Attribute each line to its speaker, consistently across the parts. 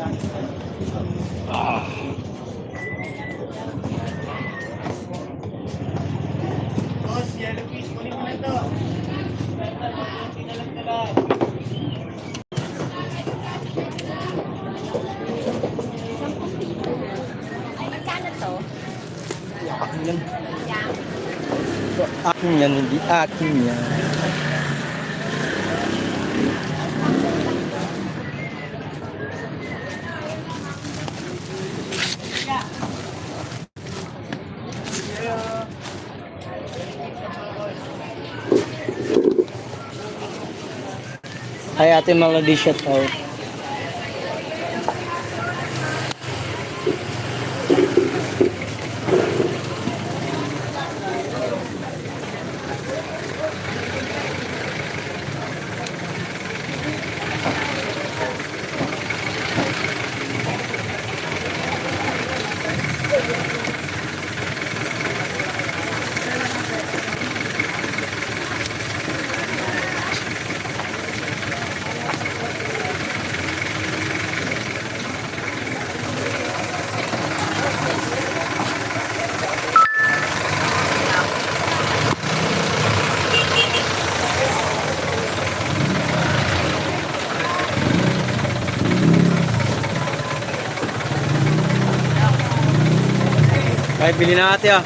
Speaker 1: Ah.
Speaker 2: Boss, yellow fish, kunin mo na to.
Speaker 3: Magkano to?
Speaker 1: Akin yan.
Speaker 3: Yan.
Speaker 1: Akin yan, hindi akin yan. Hi Ate Melody, shout out. Ay, bili na ate ah.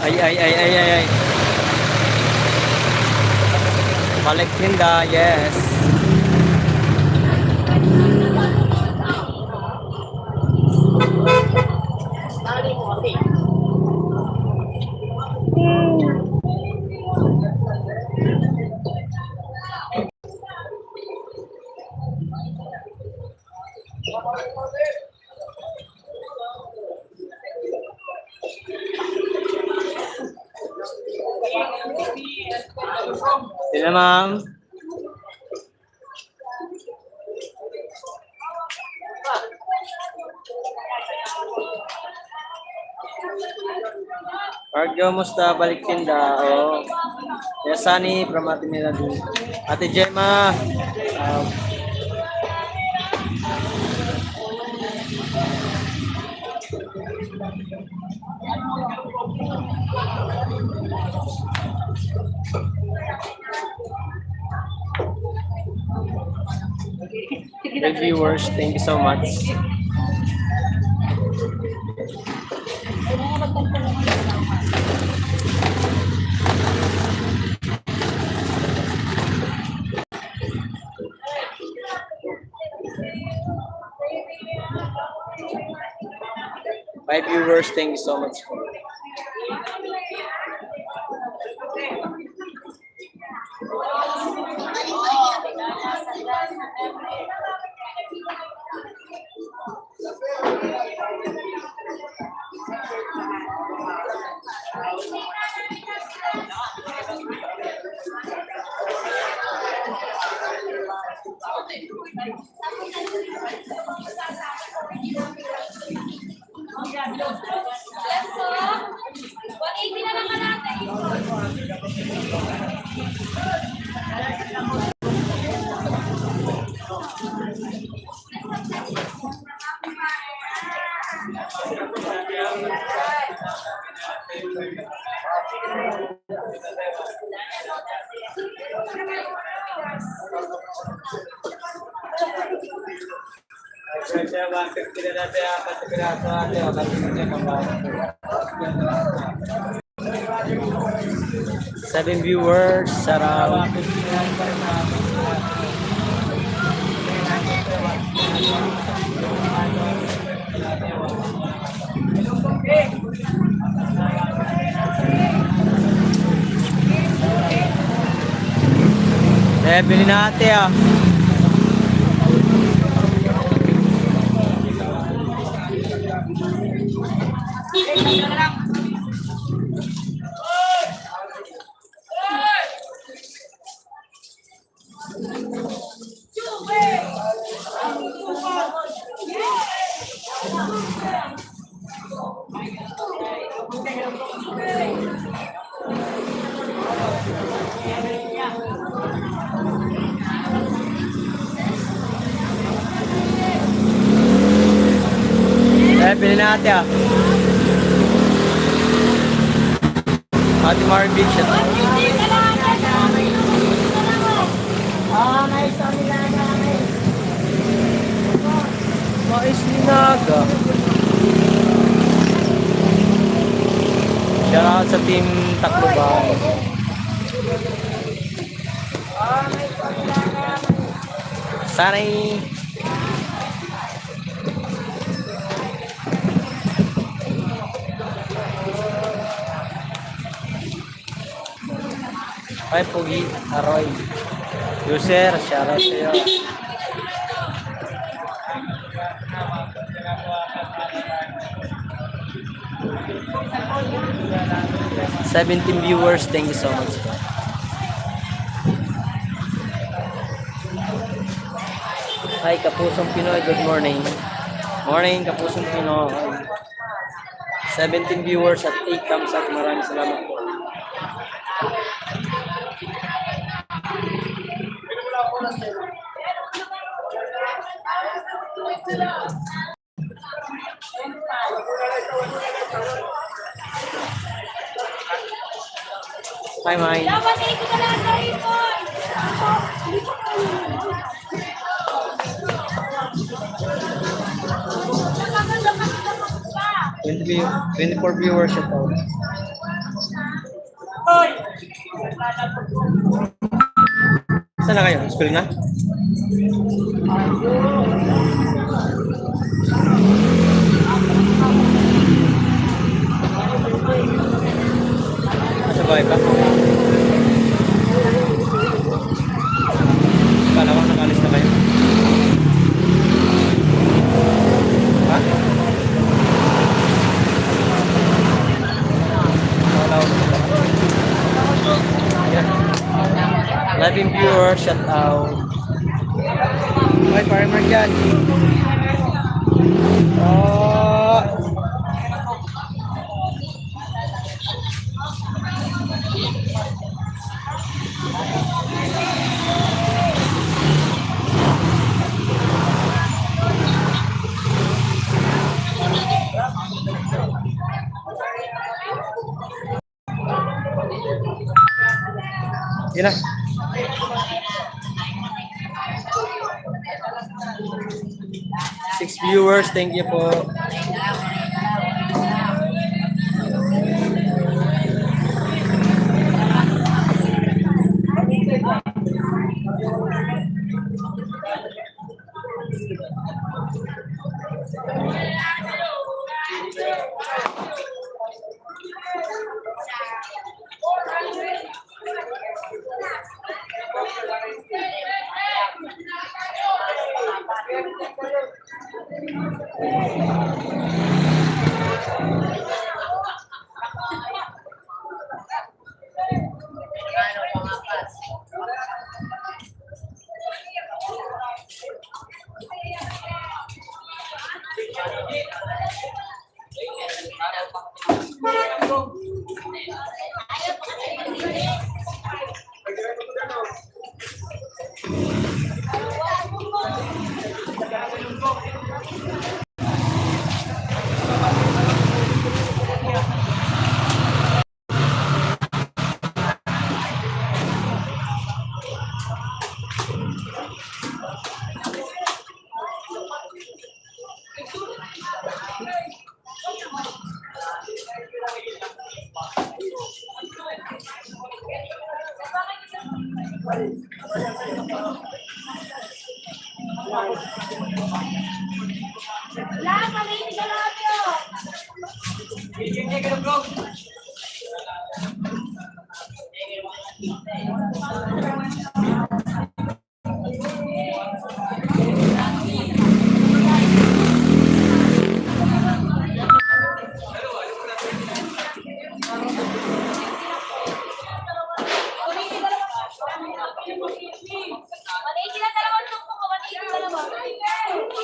Speaker 1: Ay. Balik tinda, yes. Sila ma'am. Argo, musta? Balik tinda. Oh. Yes, Sunny from Ate Melody. Ate Gemma. The viewers, thank you so much. My viewers, thank you so much. Seven viewers, sarap. Bili natin ah. Ay, pili na ate ah. Ate Marvick siya. Mais Ninaga. Shout out sa team Tacloban. Sanay. Ay, Pugi, Aroy. User, shoutout sa'yo. Seventeen viewers, thank you so much. Hi, Kapusong Pinoy, good morning. Morning, Kapusong Pinoy. 17 viewers at 8 thumbs up. Maraming salamat po. Hi, Mike. View, 24 viewers ito. Saan na kayo? School na? Nasa bahay ka? Kala ko nakalis na kayo. Ha? Live in viewer, shout out. Hi, Farmer dyan. Oh. Yun na. Six viewers, thank you po.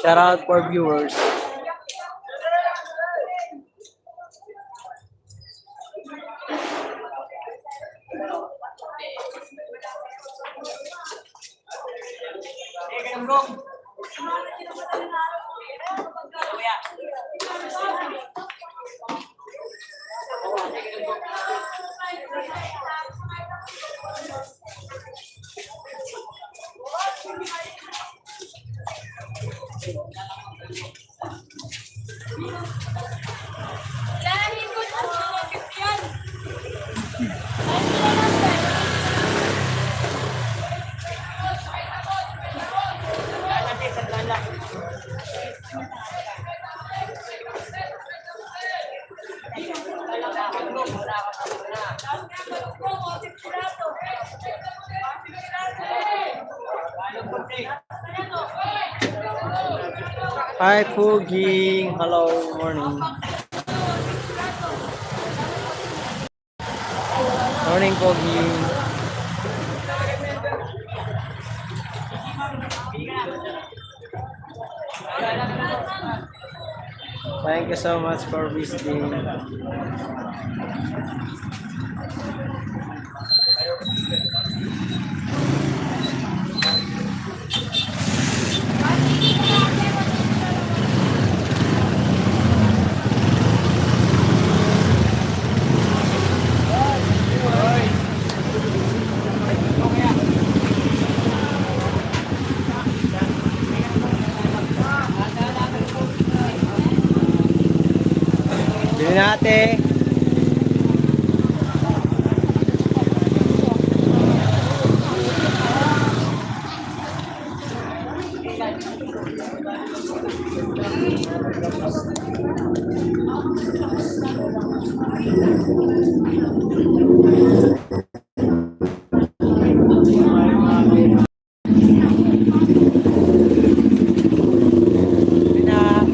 Speaker 1: Shout out for viewers. Hi, Puging. Hello, morning. Morning, Puging. Thank you so much for visiting. Bili natin. Bili na.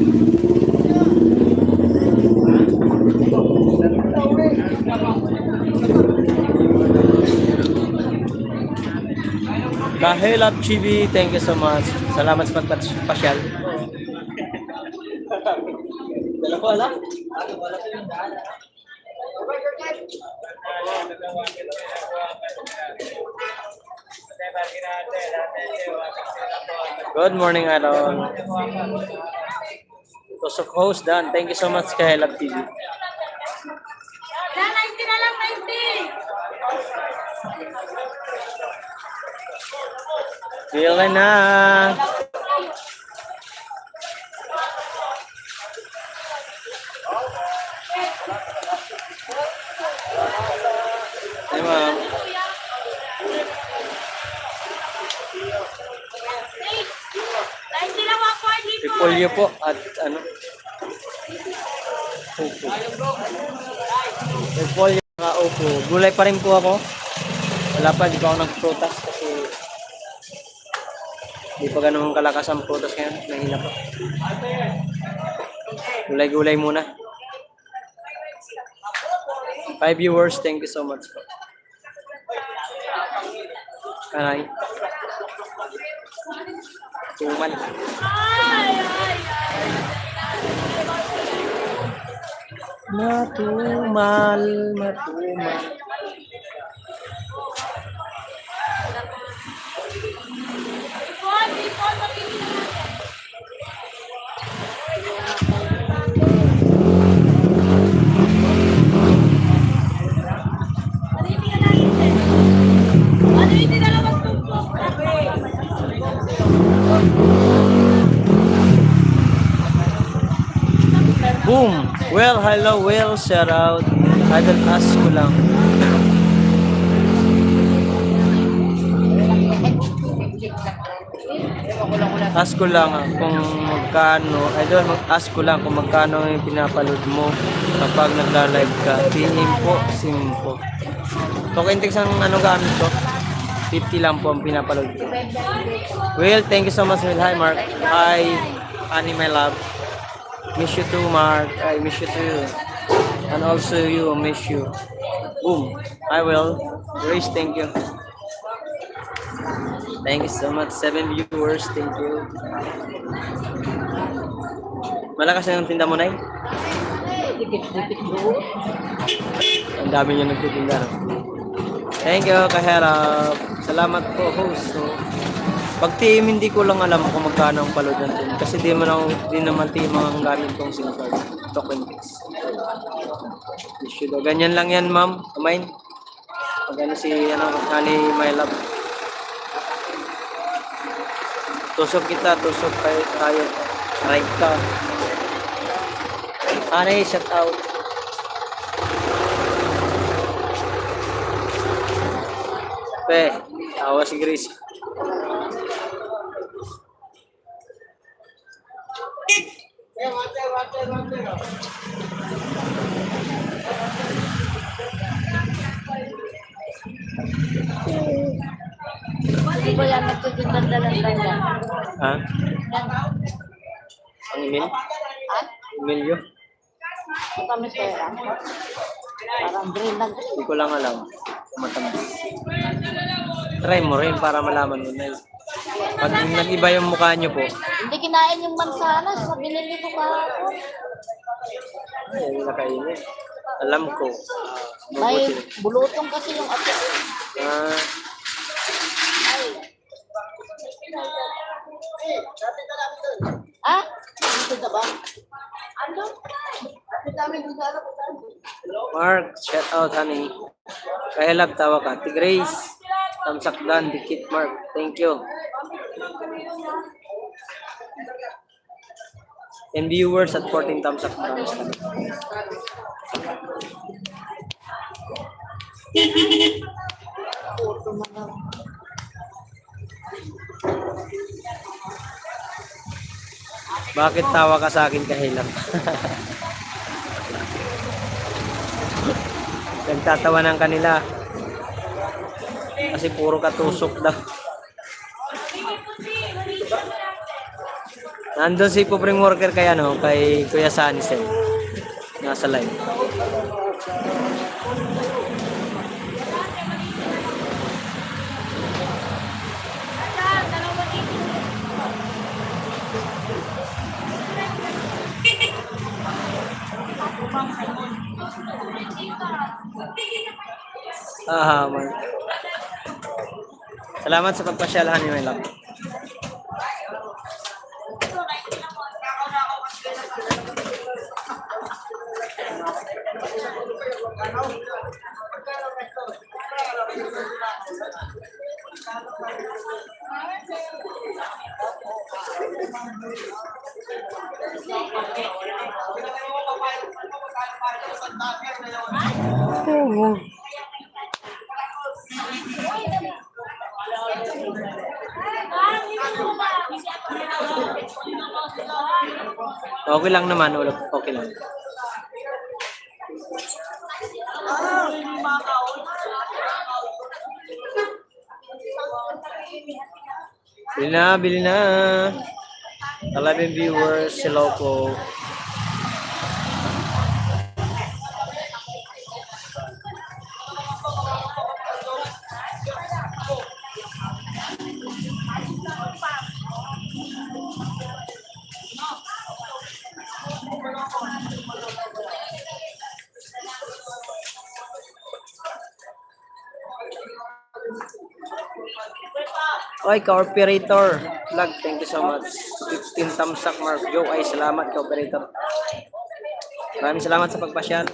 Speaker 1: Dahil Love Chibi, thank you so much. Salamat sa pagpasyal. Dalawa lang. Good morning, Aaron. Tusok host Dan. Thank you so much kay Love TV.
Speaker 3: 90 na lang, 90!
Speaker 1: Kailan na? Ay, ma'am. Pipolyo po at ano? Opo. Pipolyo nga opo. Gulay pa rin po ako. Wala pa, di pa ako nag-prutas kasi di pa ganun kalakas ang prutas ngayon. Nahila pa. Gulay-gulay muna. 5 viewers, thank you so much po. Aray. Tuman. Matumal, matumal. Boom! Well, hello, Will. Shout out. Idol ask ko lang. Ask ko lang kung magkano. Idol, ask ko lang kung magkano yung pinapaload mo kapag nagla-live ka. PM po, SIM po. Token text ang ano gamit ko. 50 lang po ang pinapaload ko. Will, thank you so much, Will. Hi, Mark. Hi, Annie, my love. Miss you too, Mark. I miss you too. And also you, miss you. Boom. I will. Grace, thank you. Thank you so much. 7 viewers. Thank you. Malakas na yung tinda mo, Nay? Ang dami nyo nagtitinda. Thank you, Kaherap. Salamat po, host. Pag team, hindi ko lang alam kung magkano ang palod ng team. Kasi di naman team ang gamit kong SIM card. Token fix. Issue daw. Ganyan lang yan, ma'am. Kumain. Pag ano si, ni My Love. Tusok kita, tusok tayo. Right ka. Anay, shout out. Tawa si Grace.
Speaker 3: Hindi ba yan nagtitindan-dalan lang yan?
Speaker 1: Ha?
Speaker 3: Yan.
Speaker 1: Ang email?
Speaker 3: Ha?
Speaker 1: Email yun?
Speaker 3: Ito kami pera. Parang green na green.
Speaker 1: Hindi ko lang alam. Matanda. Try mo rin para malaman mo na. Pag nag-iba yung mukha nyo po,
Speaker 3: Hindi kinain yung mansanas sa binili ko kahapon.
Speaker 1: ay, hindi na kainin. Alam ko.
Speaker 3: May bulutong kasi yung ate.
Speaker 1: Ah,
Speaker 3: Ha? Dito na ba? Ano?
Speaker 1: Mark, shout out, honey. Kaya love, tawa ka. Ate Grace, tamsak dan, dikit Mark. Thank you. And viewers at 14 tamsak dan.
Speaker 3: Puto na lang.
Speaker 1: Bakit tawa ka sa akin kahilap? Nagtatawanan kanila. Kasi puro katusok daw. Nandun si pobreng worker kay kay Kuya Sanisen. Nasa live. Man. Salamat sa pagpasyalahan ni Mela. Okay lang naman, okay lang. Bili na. Talabing viewers, hello po. Oy, ka-operator. Vlog, thank you so much. 15 thumbs up, Mark. Joe, ay salamat, ka-operator. Maraming salamat sa pagpasyal.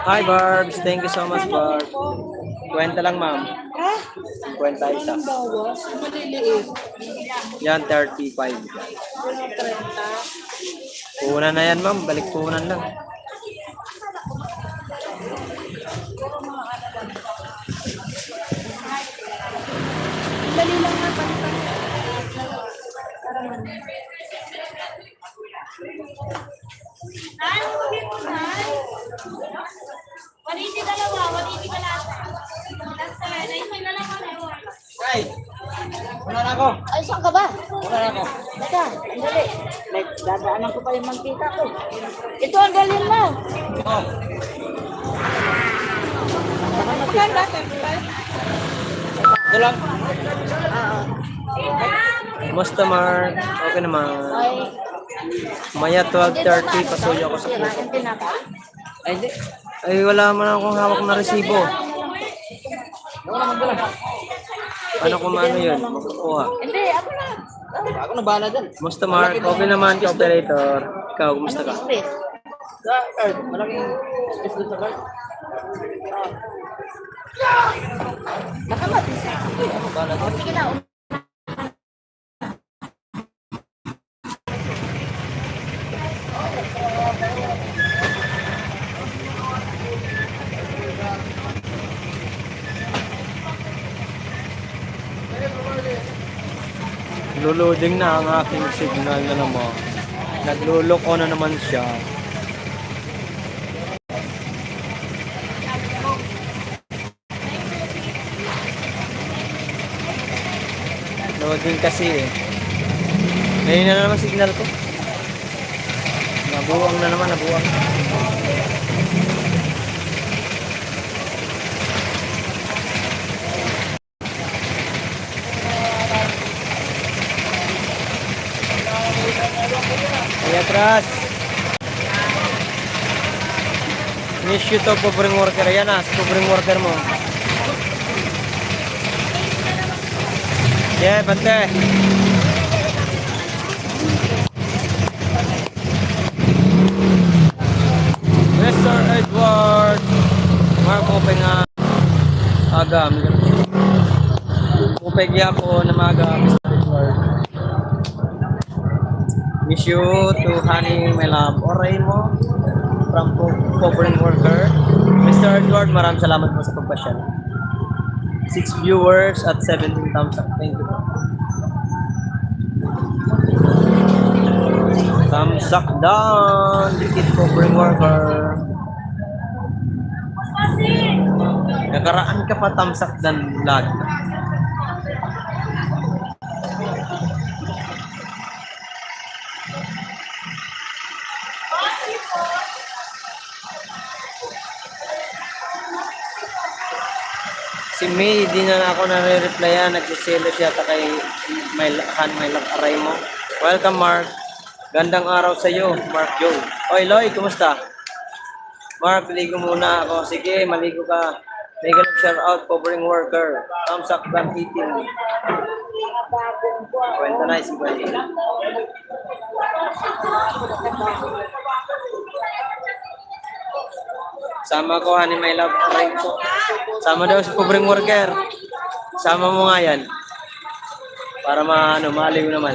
Speaker 1: Hi, Barbs. Thank you so much, Barb. Kwenta lang, ma'am. Kwenta isa. Yan, 35. Punan na yan, ma'am. Balik punan lang.
Speaker 3: Dali lang na palitan.
Speaker 4: Ay, hindi ko na. 180 dalawa, 180 kalasa. Last time, ay na lang ako.
Speaker 2: Ay, wala na ako.
Speaker 3: Ay, saan ka ba?
Speaker 2: Wala na ako.
Speaker 3: Teka, andali. Dadaanan ko pa yung mantika ko. Ito ang galing mo.
Speaker 2: Oh. Ito lang.
Speaker 1: Kumusta, Mark? Okay naman.
Speaker 3: Ay,
Speaker 1: Maya 12:30, pasuyo ako sa puso.
Speaker 3: yung tinapa.
Speaker 2: Ay, di.
Speaker 1: Ay, wala man akong hawak na resibo. Ano kung ano yun? Makukuha.
Speaker 3: Hindi, ako na.
Speaker 2: Ako na bahala dyan.
Speaker 1: Kumusta Mark? Okay naman, operator. Ikaw, kumusta ka?
Speaker 3: Space.
Speaker 2: Sa card, malaking space doon sa card.
Speaker 3: Nakabatis.
Speaker 2: Ako bahala dyan.
Speaker 3: Sige na.
Speaker 1: Luluding na ang aking signal na naman. Naglulok on na naman siya. Loading kasi eh. Ngayon na naman signal ko. Nabuwang na naman, nabuwang. Ay, atras. Miss you to, pobring worker. Yan ah, pobring worker mo. Yeah, bante. Mr. Edward. Mark, upay nga. Agam. Upay kaya po na maga, Mr. Edward. Miss you to honey, my love. Oray mo from covering worker. Mr. Edward, maraming salamat po sa pagpasyal. 6 viewers at 17 thumbs up. Thank you. Thumbs up down. Dikit covering worker. Nakaraan ka pa thumbs up dan lag. Si May, di na ako nare-replyan. Nagsiselo siya kay my aray mo. Welcome, Mark. Gandang araw sa iyo, Mark Joe. Oy, Loy, kumusta? Mark, ligo muna ako. Sige, maligo ka. Mega shout out, covering worker. Thumbs up, gun eating. Kwenta na, si Bali. Sama ko, honey, my love. Aray ko. Sama daw si covering worker. Sama mo nga yan. Para maaliw naman.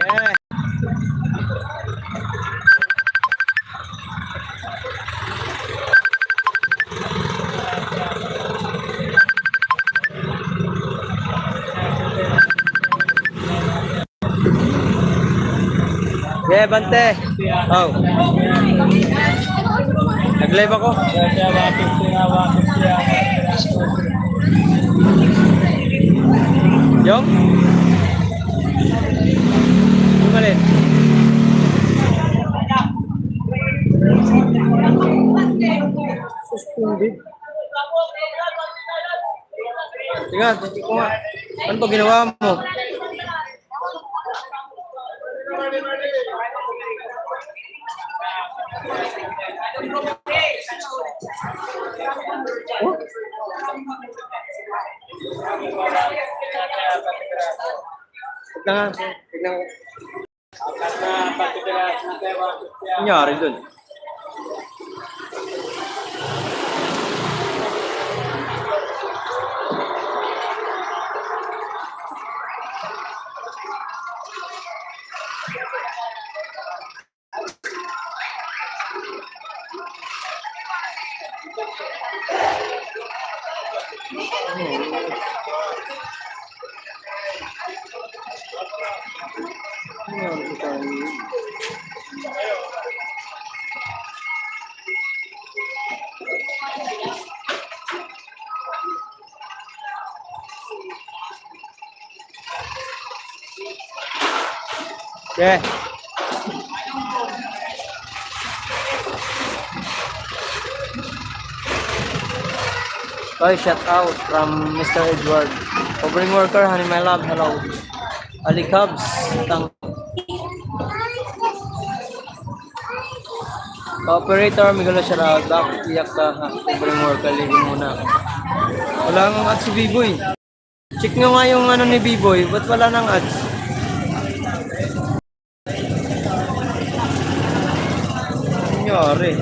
Speaker 1: Yeah. Yeah, bante. Oh. Nag-live ako. Yung? Yung alin? Suspended. Tingnan, hindi ko nga. Ano ba ginawa mo? Tignan nga. Tignan nga. Nangyari dun. Yeah. Okay, shout out from Mr. Edward. Covering worker, honey my love, hello. Ali Cubs, tang operator, Miguel shout out. Bakit iyak ka ha? Covering worker, ligin muna. Wala nang ads si B-Boy. Check nyo nga yung ano ni B-Boy, ba't wala nang ads? Nangyari.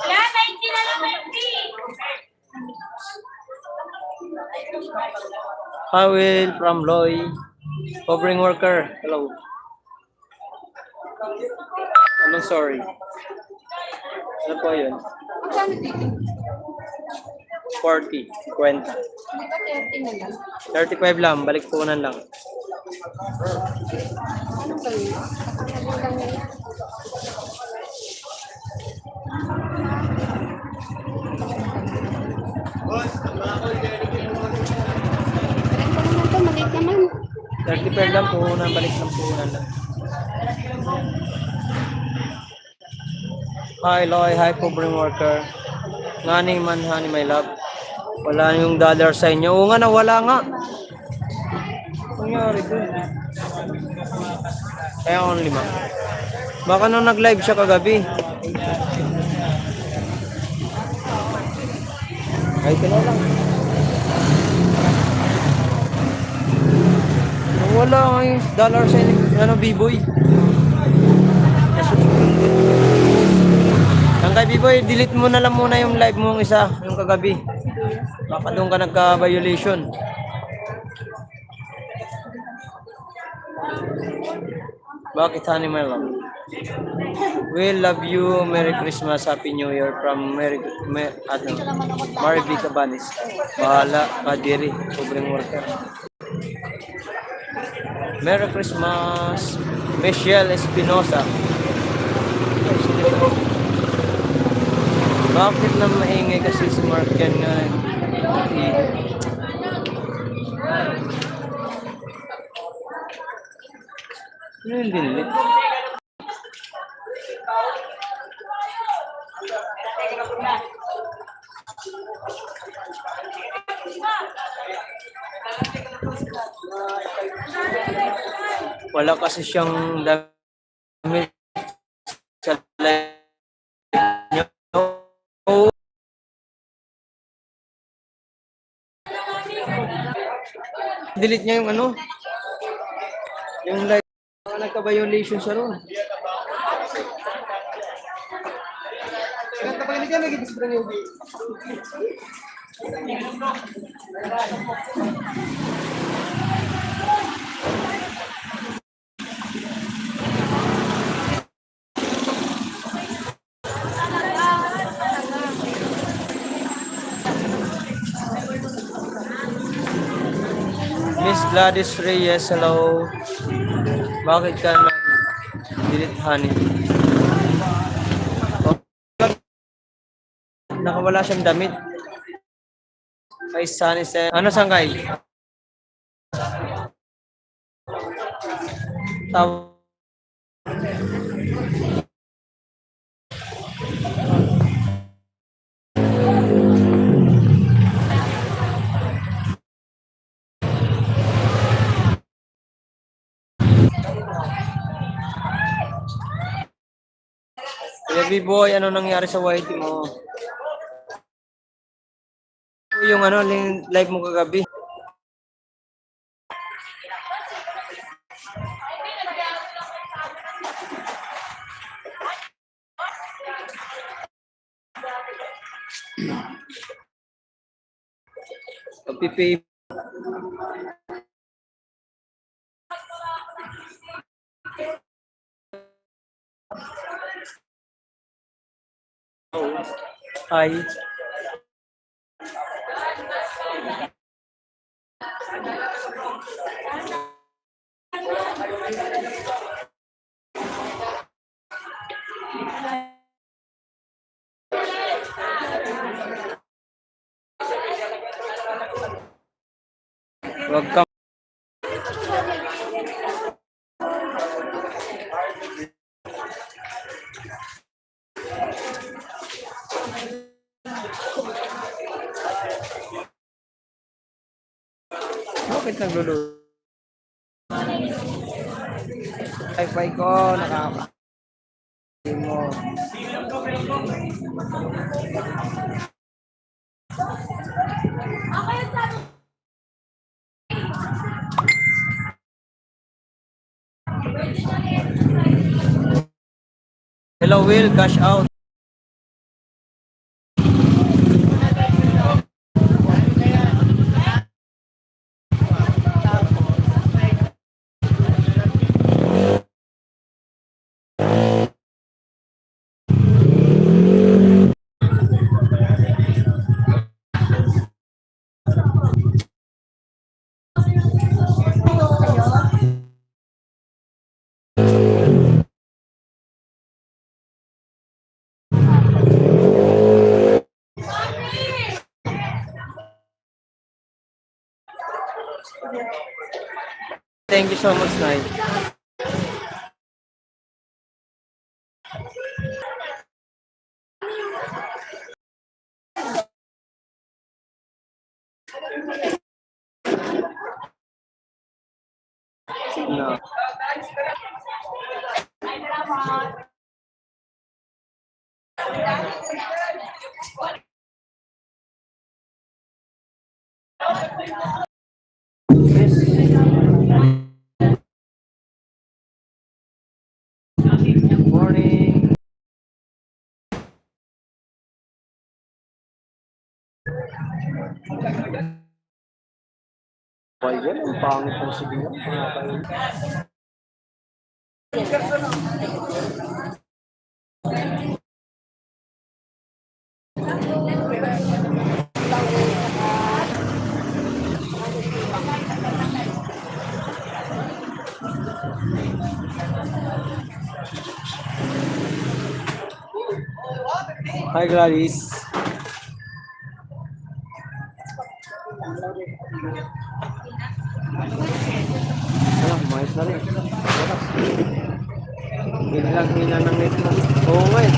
Speaker 4: Wala, 90 na lang, 90.
Speaker 1: Hawil from Loy. Covering worker, hello. Anong sorry? Ano po yun? 40, 50. 35 lang, balik punan lang.
Speaker 3: Maliit naman.
Speaker 1: 35 lang, puhunan, balik ng puhunan lang. Hi Loy, hi covering worker. Ngani man, honey my love. Wala yung dollar sign nyo. Oo nga, nawala nga. Nangyari dun. Kaya ako 5. Baka nung nag-live siya kagabi. Ay, ka na lang. Wala nga yung dollar sign. Ano, B-Boy? Ang kay B-Boy, delete mo na lang muna yung live mo isa, yung kagabi. Baka doon ka nagka-violation. Bakit, honey, my love? We love you. Merry Christmas. Happy New Year from Maribel Cabanis. Bahala, Kadiri. Sobrang worker. Merry Christmas. Michelle Espinosa. Bakit na maingay kasi si Mark yan nga? Ano yung dinlit? Wala kasi siyang damit sa live niya. Delete niya yung ano? Yung live. Nagka-violation siya ron. Miss Gladys Reyes, hello. Bakit ka na delete, honey? Oh, nakawala siyang damit. Kay Sunny Sen. Ano sangkay? Taw. Baby boy, ano nangyari sa white mo? Yung ano, live mo kagabi. Pagpipay. Hi. Huwag ka. Bakit nagluluto? Wi-Fi ko, nakaka... mo. Hello, Will. Cash out. Thank you so much, Nay. No. Good morning. Why yan? Ang pangit ng signal. Hi, Gladys. Alam, mais na rin. Hindi lang hina ng net mo. Oo nga eh.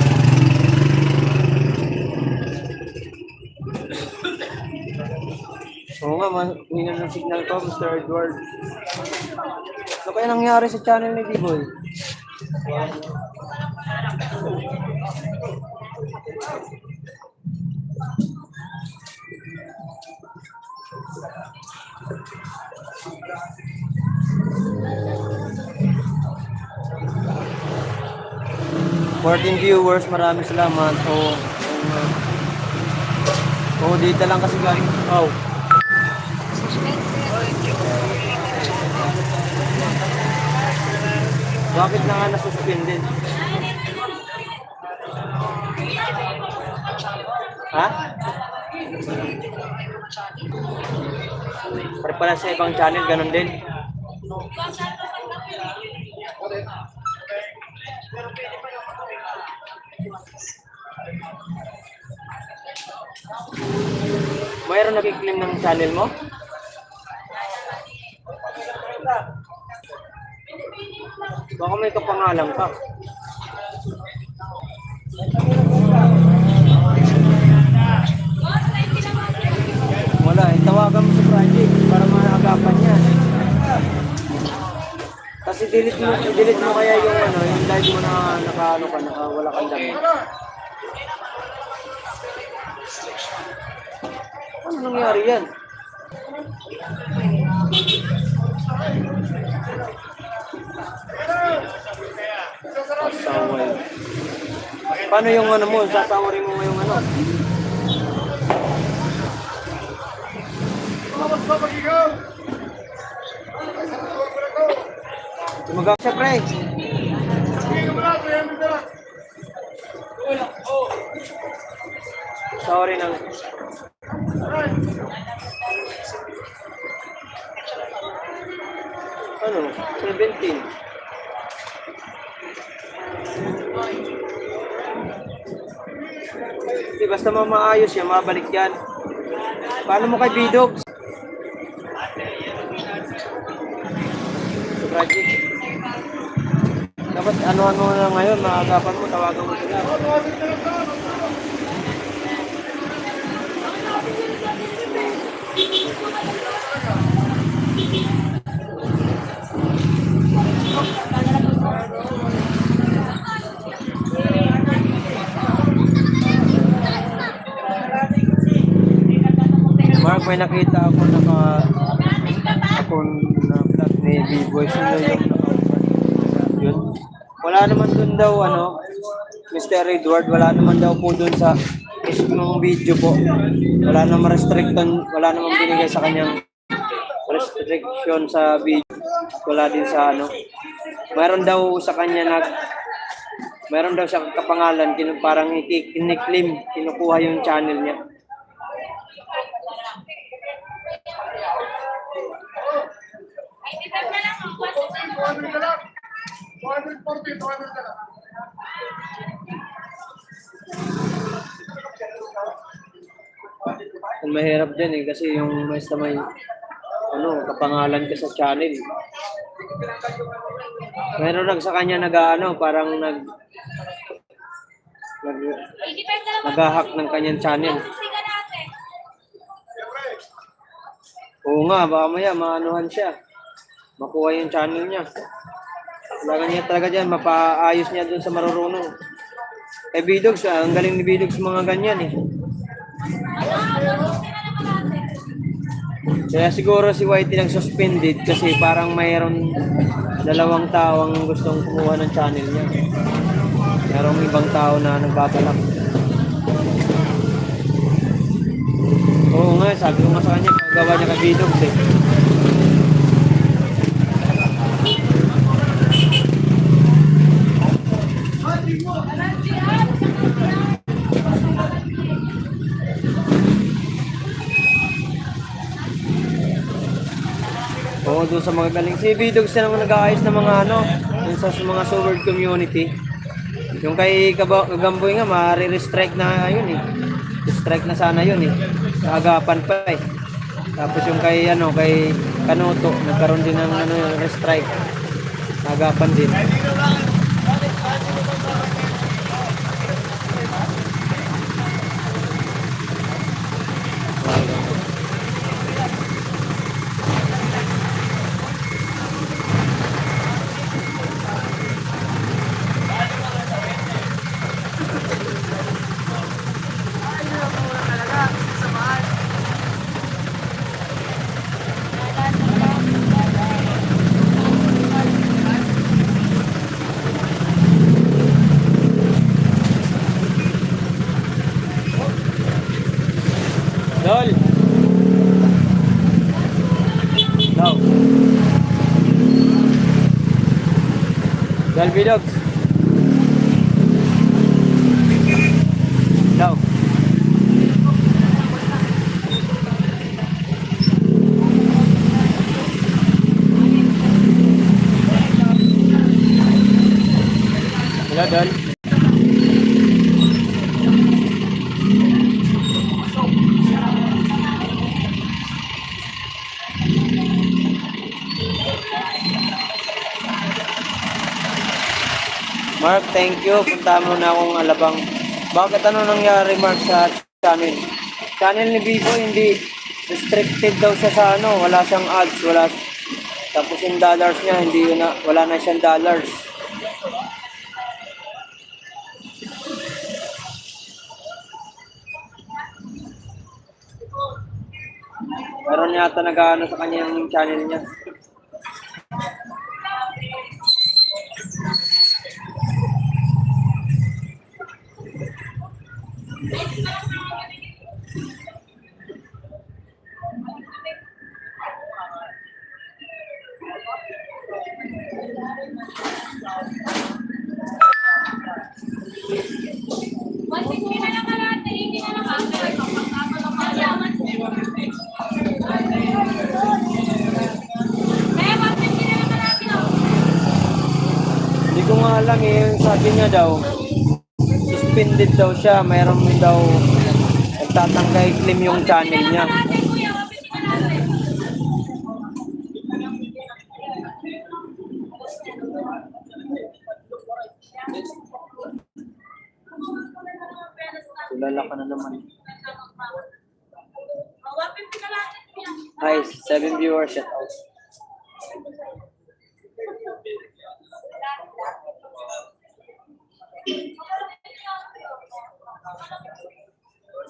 Speaker 1: Oo nga, hina ng signal ko, Mr. Edward. Ano kaya nangyari sa channel ni D-Boy? Viewers, maraming salamat. Dito lang kasi galing. Oh. Bakit na nga nasuspended? Ha? Pala sa ibang channel, ganun din. Mayroon nag-claim ng channel mo? Baka may kapangalan ka. Wala, tawagan mo sa project para maagapan niya. Kasi delete mo kaya yung yung live mo na wala kang damit. Ano nangyari yan? Sasaway. Paano yung mo? Sasawarin mo ngayong Tumagang siya, pre. Sorry nang. Ano? 17. Di basta maayos yan, mabalik yan. Paano mo kay Bidog? project. Dapat ano-ano na ngayon, maagapan mo, tawagan mo sila. Mark, may nakita ako ako na vlog ni B-Boy. Sino yung yun? Wala naman dun daw, Mr. Edward, wala naman daw po dun sa mismong video po. Wala naman wala naman binigay sa kanyang restriction sa video. Wala din sa Mayroon daw sa kanya mayroon daw siya kapangalan, parang kiniklaim, kinukuha yung channel niya. Ang mahirap din kasi yung basta may kapangalan ka sa channel. Meron lang sa kanya parang nag-hack ng kanyang channel. Oo nga, baka maya maanuhan siya. Makuha yung channel niya. Kailangan niya talaga dyan, mapaayos niya dun sa marurunong. Bidogs, ang galing ni Bidogs mga ganyan eh. Kaya siguro si Whitey lang suspended kasi parang mayroon 2 tao ang gustong kumuha ng channel niya. Mayroong ibang tao na nagbabalak. Oo nga, sabi ko nga sa kanya, paggawa niya kay Bidogs eh. Oo, doon sa mga galing. Si Bidogs na naman nag-aayos ng mga yung sa mga Sword community. Yung kay Kagamboy nga, ma-restrike na yun eh. Strike na sana yun eh. Naagapan pa eh. Tapos yung kay Kanuto, nagkaroon din ng yung restrike. Naagapan din. Dol. No. Dol Bidogs. No. Hello, Dol. Mark, thank you. Punta mo na akong Alabang. Bakit nangyari, Mark, sa channel? Channel ni Bibo, hindi restricted daw siya sa wala siyang ads, tapos yung dollars niya, wala na siyang dollars. Meron yata sa kanya yung channel niya. Hindi ko nga alam yung sabi niya daw, suspended daw siya, mayroon daw nagtatangkay claim yung channel niya. Tulala ka na naman.
Speaker 4: 150 na lang.
Speaker 1: Hi, 7 viewers, shout out.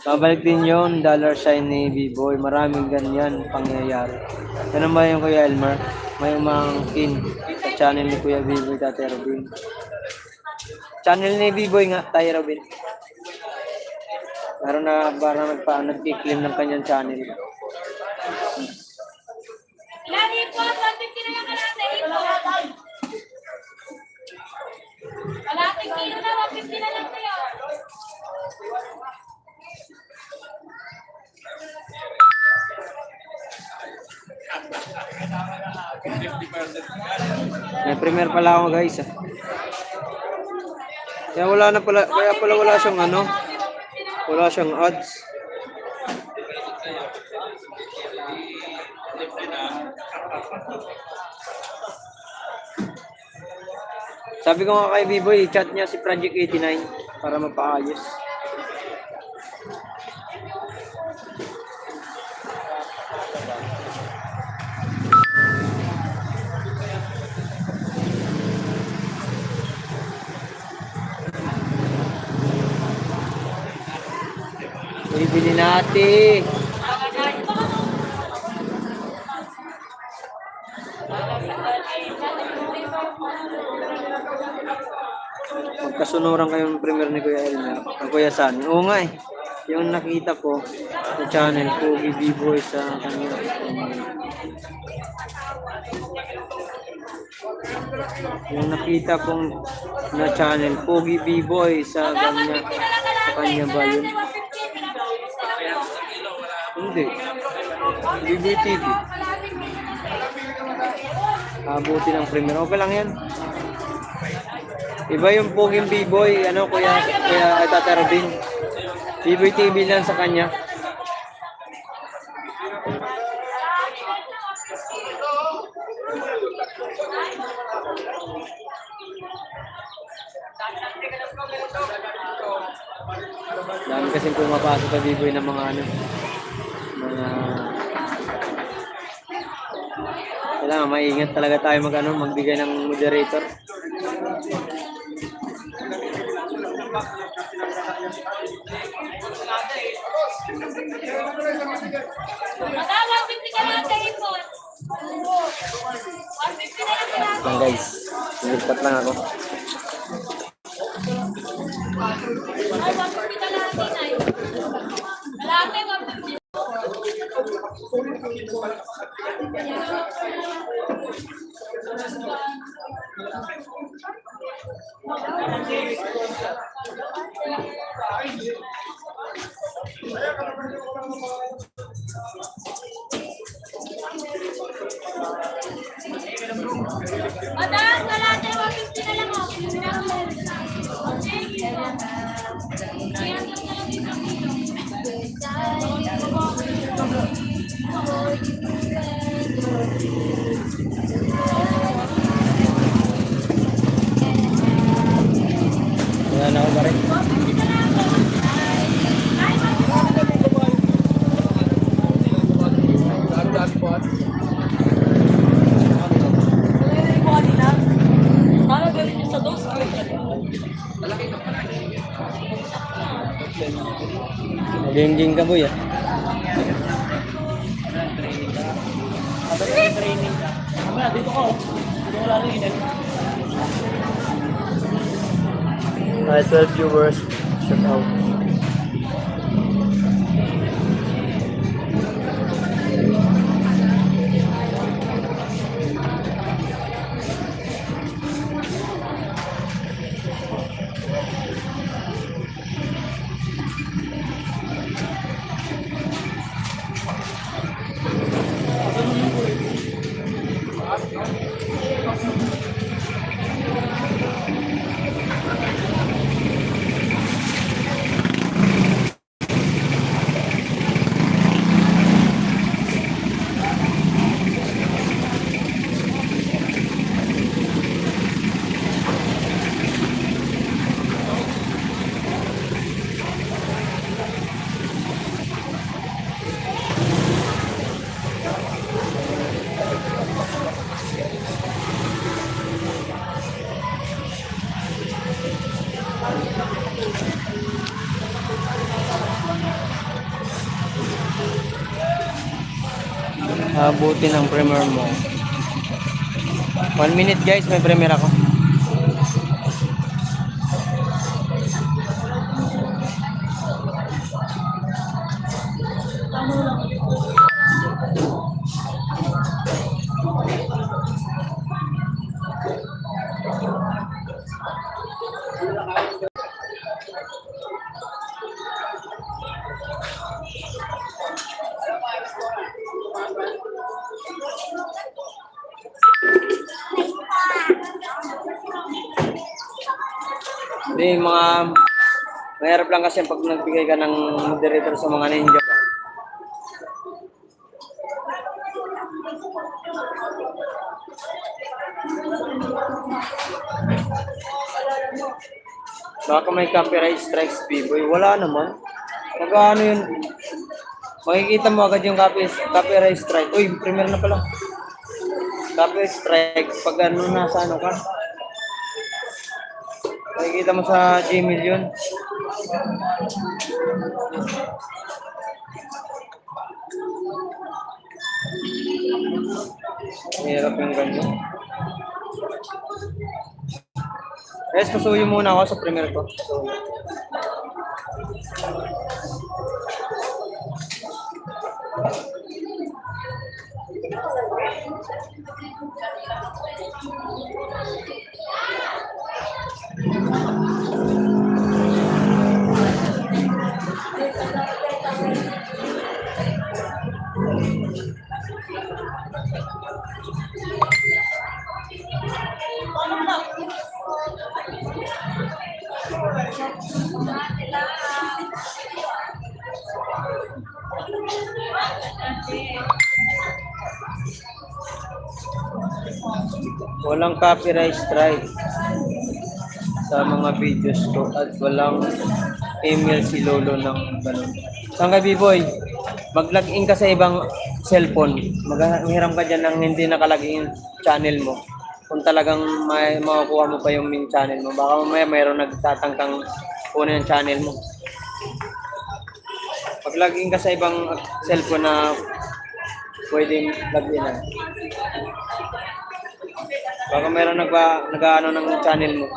Speaker 1: Babalik din yung dollar sign ni B-Boy. Maraming ganyan pangyayari. Ganun ba yung Kuya Elmer? May umangkin sa channel ni Kuya B-Boy, Tatay Robin. Channel ni B-Boy nga, Tatay Robin. Meron na parang nag-claim ng kanyang channel.
Speaker 4: Ilan ipon? 150 na lang kalate ipon. Kalating kilo na, 150 na lang sa'yo.
Speaker 1: May premier pala ako guys. Kaya wala siyang ano. Wala siyang odds. Sabi ko nga kay B-Boy, chat niya si Project 89 para mapaayos. Bibili natin. Magkasunuran kayong premier ni Kuya Elmer, ang Kuya San. Oo nga eh. Yung nakita ko sa channel ko, B-Boy sa kanya. Yung nakita kong na channel, Pogi B-Boy sa kanya. Sa kanya ba yun? Hindi. B-Boy TV. Abuti ng premier. Okay lang yan. Iba yung Poging B-Boy, ano, kuya Tatay Robin. B-Boy TV lang sa kanya. Dami kasing pumapasok sa B-Boy ng mga ano, mga kailangan maingat talaga tayo magbigay ng moderator.
Speaker 4: Madam, 150 ka lang sa ipon. 150 na lang kalate.
Speaker 1: Lang guys, nilipat lang ako.
Speaker 4: Ay, 150 kalate na yun. Kalate, 150. Madam, kalate, 150 na lang ako.
Speaker 1: Wala na ako ba rin? Gengging ka boy ah.
Speaker 2: Mamaya, dito ko. Dito ko lalo init.
Speaker 1: Hi, 12 viewers. Shout out. Abuti ng premiere mo. 1 minute guys, may premiere ako. Hindi, mahirap lang kasi pag nagbigay ka ng moderator sa mga ninja ba. Baka may copyright strikes, B-boy. Wala naman. Nag-ano yun. Makikita mo agad yung copyright strike. Uy, premiere na pala. Copyright strike. Pag ano nasa ano ka. Makikita mo sa Gmail yun. Hirap yung ganyan. Guys, pasuyo muna ako sa premiere ko. So, walang copyright strike sa mga videos ko at walang email si Lolo ng ganun. Saan ka, B-boy? Mag-login ka sa ibang cellphone. Maghiram ka dyan ng hindi nakalagin channel mo. Kung talagang may makukuha mo pa yung main channel mo. Baka mamaya mayroon nagtatangkang kunin yung channel mo. Mag-login ka sa ibang cellphone na pwedeng login na. Baka mayroon nag-ano ng channel mo.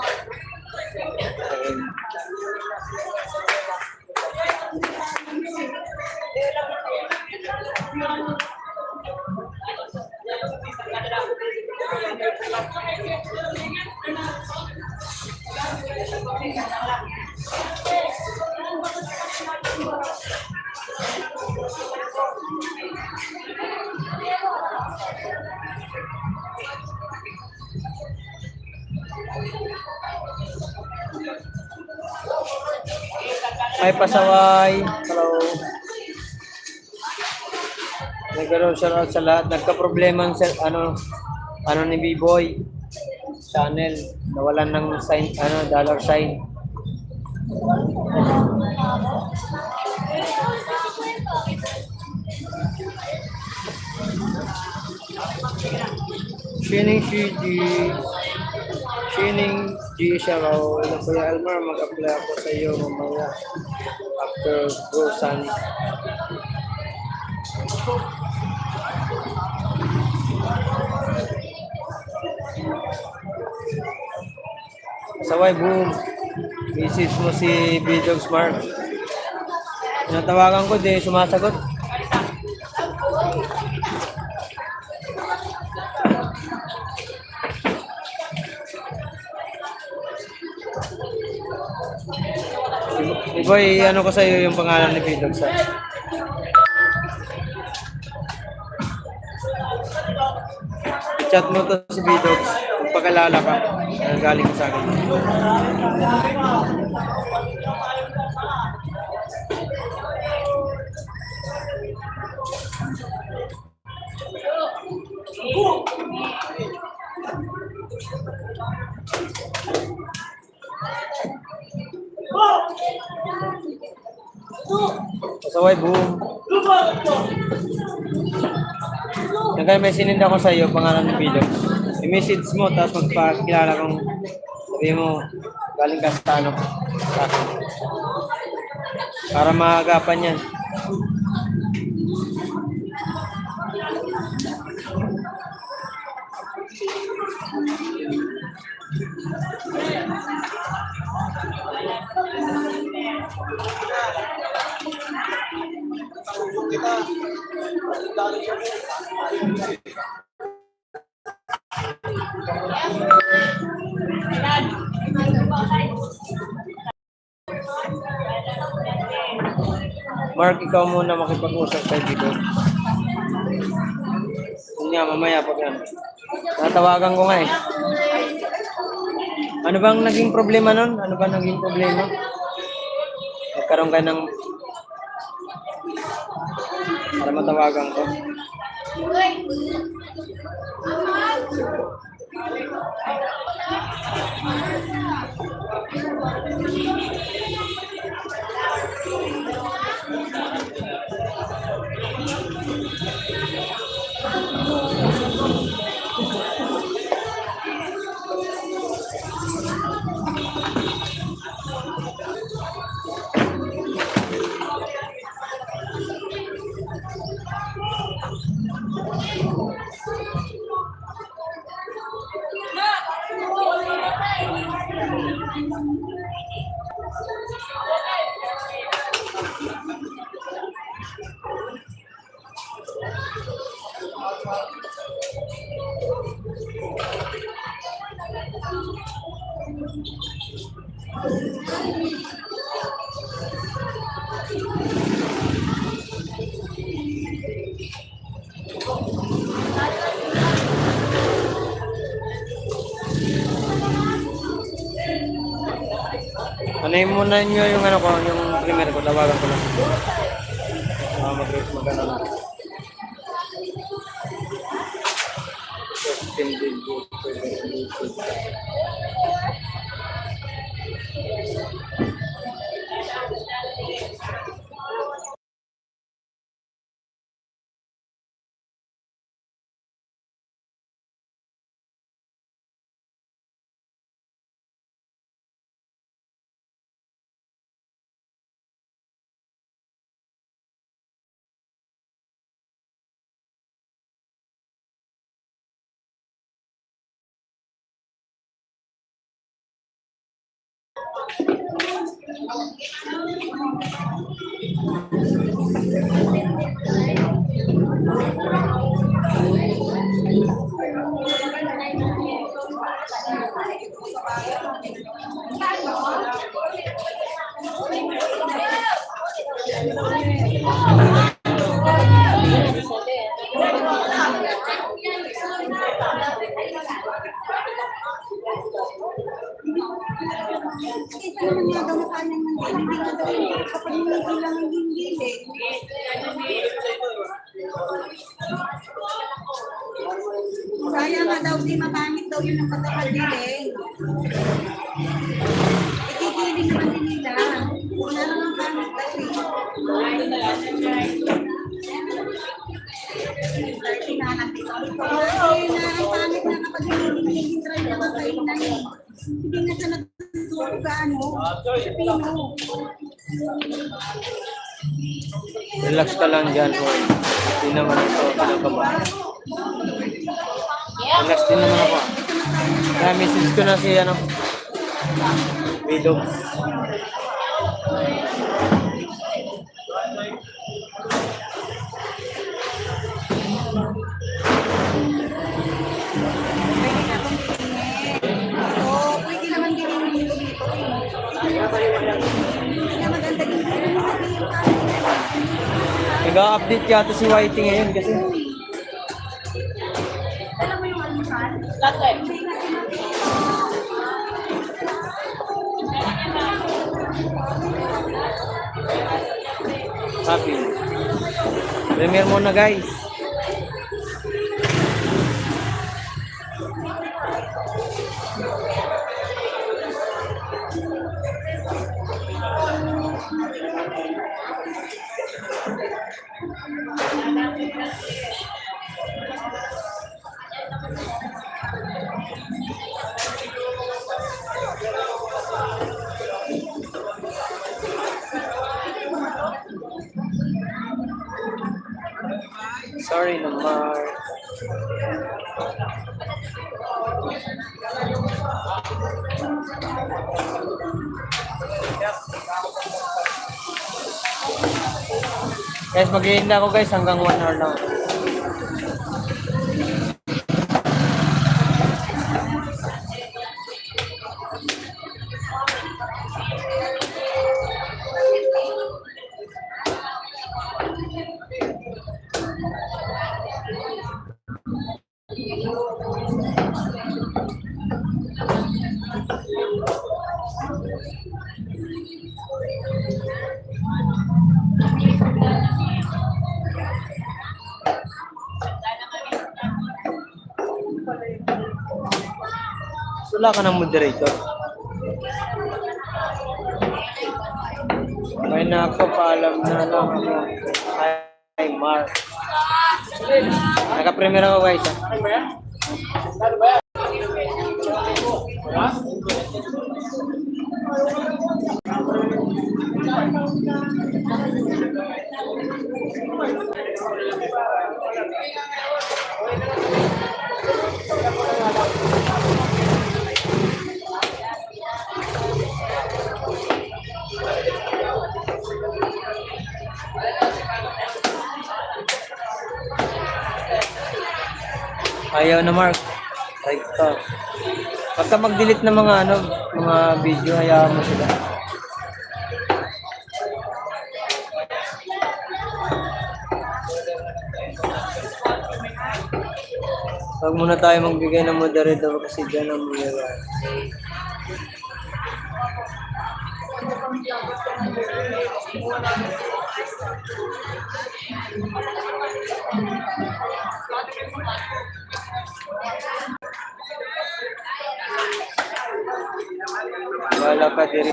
Speaker 1: Ay, pasaway. Hello. Nagkaroon shoutout sa lahat. Nagka-problema sa ano ni B-boy channel. Nawalan ng sign, dollar sign. Shining GG. Shining G siya raw. Kuya Elmar, mag-apply ako sa iyo mamaya. After Rosan. Saway, boom. Message mo si B-Dog Smart. Natawagan ko, di sumasagot. Boy, ano ko sa'yo yung pangalan ni B-Dog sa? Chat mo to si B-Dog. Kung pagkalala ka, galing sa akin. Pasaway, boom. Kaya may sinend ako sa iyo, pangalan ng video. I-message mo, tapos magpakilala kong sabi mo, galing ka sa ano, sa akin. Para maagapan yan. Mark, ikaw muna makipag-usap tayo dito. Yun nga, mamaya pag yan. Natawagan ko nga eh. Ano bang naging problema nun? Ano ba naging problema? Nagkaroon ka ng... Para matawagan ko. Ano muna nyo yung ano ko, yung primer ko, tawagan ko lang. Mag-ano lang.
Speaker 3: Kaya nga daw, di makamit daw yun ang pagkakagiling. Ikikiling naman din nila. Wala namang kamit daw yun. Kaya na ang pangit na kapag hiniling try na makainan eh. Hindi na siya nagtutulog ka ano. Pino.
Speaker 1: Relax ka lang dyan, boy. Hindi naman ito, kinakabahan. Relax din naman ako. Kaya message ko na si, ano, Widog.
Speaker 3: Pwede naman din yung dito. Hindi na maganda din.
Speaker 1: Nag-update yata si Whitey ngayon kasi. Happy. Premiere muna guys. Sorry naman. Guys, mag-iinda ako guys hanggang 1 hour lang. Wala ka ng moderator. May nakapaalam na lang ako. Hi, Mark. Naka-premier ako guys. Ayaw na Mark. Right to. Pagka mag-delete ng mga mga video, hayaan mo sila. Huwag muna tayo magbigay ng moderator kasi dyan ang mga wala ka diri.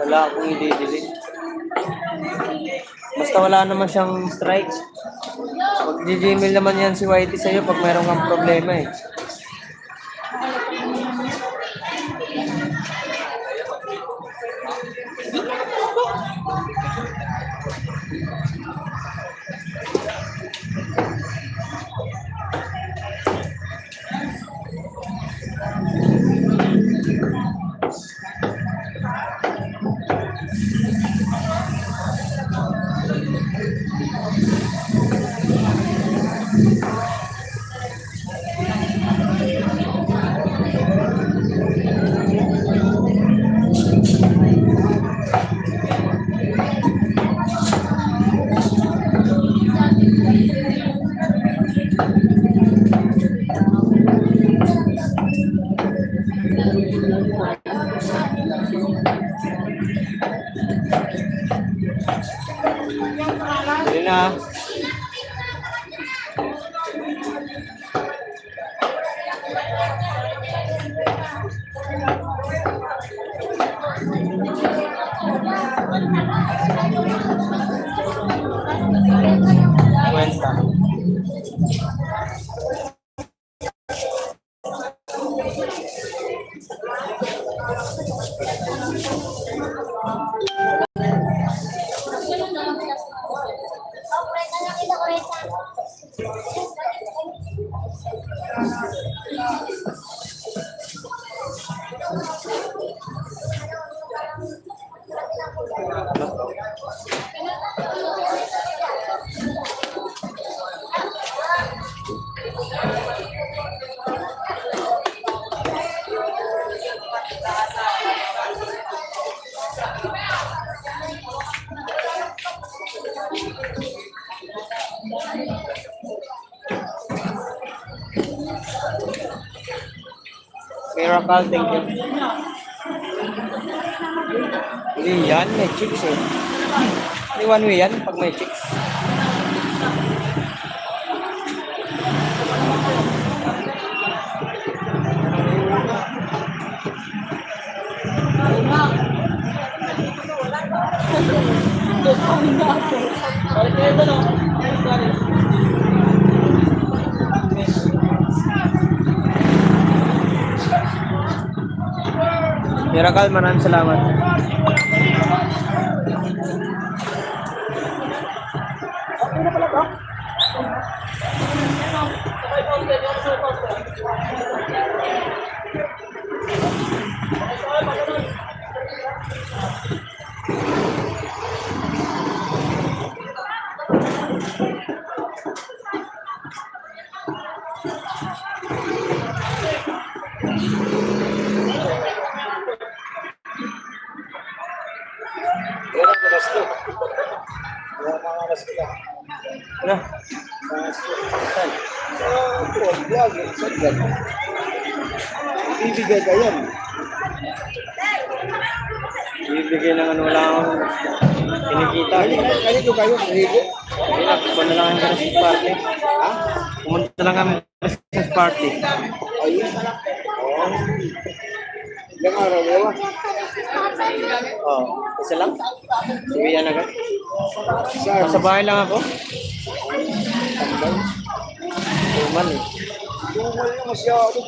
Speaker 1: Wala akong i-delete. Basta wala naman siyang strikes. Mag-gmail naman yan si Whitey sa'yo pag mayroon kang problema eh. Dali na. Cuenta. Miracle, thank you. Hindi yan, may chicks eh. Hindi one way yan pag may chicks. Miracle, maraming salamat.
Speaker 2: Yan ang gasto. Yan mga gasto lang.
Speaker 1: Ano?
Speaker 2: Saan? Sa vlog, sa vlog. Bibigay ka yan.
Speaker 1: Bibigay ng ano, wala akong kinikita.
Speaker 2: Kanino kayo? Rigo?
Speaker 1: Hindi na, pumunta lang kami sa Christmas party.
Speaker 2: Ha?
Speaker 1: Pumunta lang kami sa Christmas party.
Speaker 2: Ayun. Oo. Ilang araw yawa?
Speaker 1: Oh, isa lang? Uwian agad.
Speaker 2: Saan?
Speaker 1: Sa bahay lang ako.
Speaker 2: Tambay?
Speaker 1: Tuman eh.
Speaker 2: Tumal na masyado.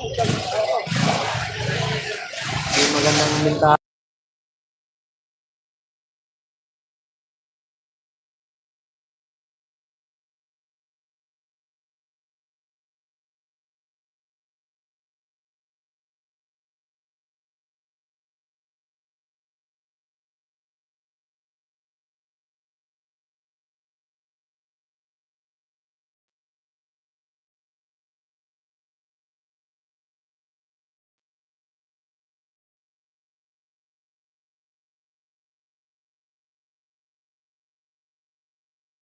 Speaker 1: Hindi magandang bentahan.